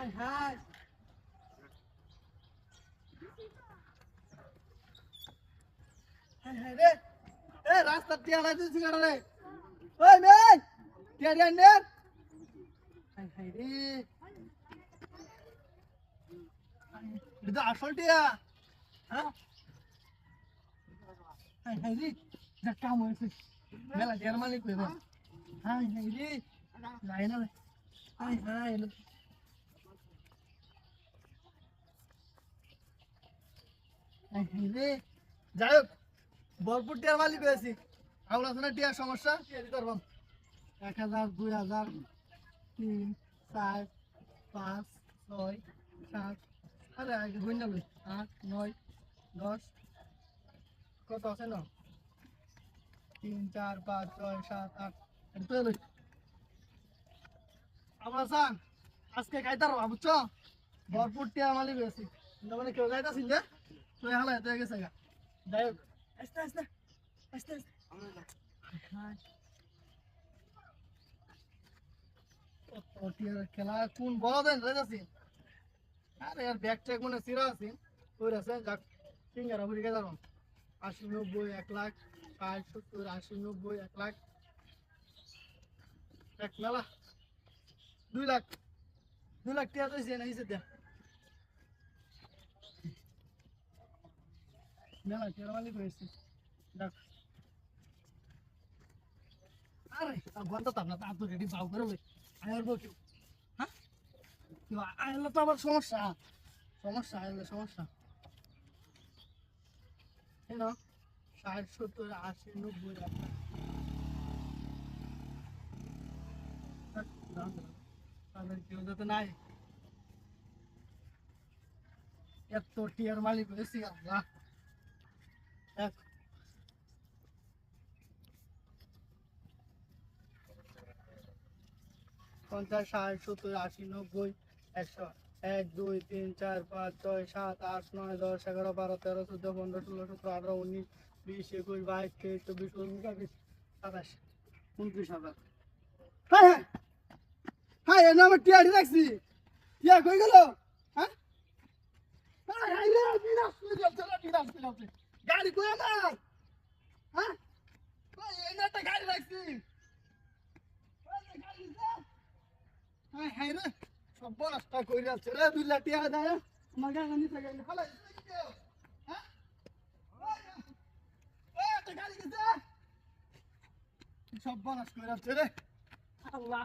high high high high রে এ রাস্তা টিয়া লাইতেছি কাটা রে ওই মেই টিয়া টিয়া নে হাই হাই রে এটা আসল টিয়া হ্যাঁ হাই হাই রে যা কাম হয়েছে মেলা টিয়ার মালিক হইব হাই হাই রে নাই না হাই হাই হাই হাই রে যাই হোক ভরপুর টিয়ার মালিক হয়েছি আমরা শোনা টিয়ার সমস্যা টিয়া দিতে পারবাম 1000 2000 3 4 5 6 7 আরে আগে গুণ যাবে 8 9 10 কত আছে না 3 4 5 6 7 8 এটা তো আমরা সান আজকে খাইতার বুঝছো ভরপুর টিয়ার মালিক হয়েছি মানে কেউ যাইতাছিল যে তুই হালা এত গেছে গা যাই হোক আস্তে আস্তে আস্তে খেলা কোন বড় দেন যাচ্ছি আরে আর ব্যাগ ট্যাগ মনে সিরা আছে ওই আছে যাক সিঙ্গারা বুড়ি কে যাবো 80 90 1 লাখ 60 70 80 90 1 লাখ এক মেলা 2 লাখ 2 লাখ টাকা তো সে নাই সেটা মেলা টাকা মালিক হয়েছে দেখ আরে বন্ধ তো না তো রেডি বাউ করে আয়ার বউ কেউ হ্যাঁ কেউ আয়ালে তো আবার সমস্যা সমস্যা আয়ালে সমস্যা এই না 60 70 80 90 তাদের কেউ যাতে নাই এত টিয়ার মালিক হয়েছি আল্লাহ এক 50 60 70 80 90 100 1 2 3 4 5 6 7 8 9 10 11 12 13 14 15 16 17 18 19 20 21 22 23 24 25 27 28 29 হাই হাই হাই এর নামে টিয়াড়ি রাখছি টিয়া কই গেল হ্যাঁ হাই হাই রে বিরাস গাড়ি কই আমার হ্যাঁ কই এই নাটা গাড়ি রাখছি হাই হাই রে সব নষ্ট কইরা আছে রে 2 লাখ টাকা দেয় আমার গাড়ি নিতে গেল হলা হ্যাঁ ওই একটা গাড়ি গেছে সব নষ্ট কইরা আছে রে আল্লাহ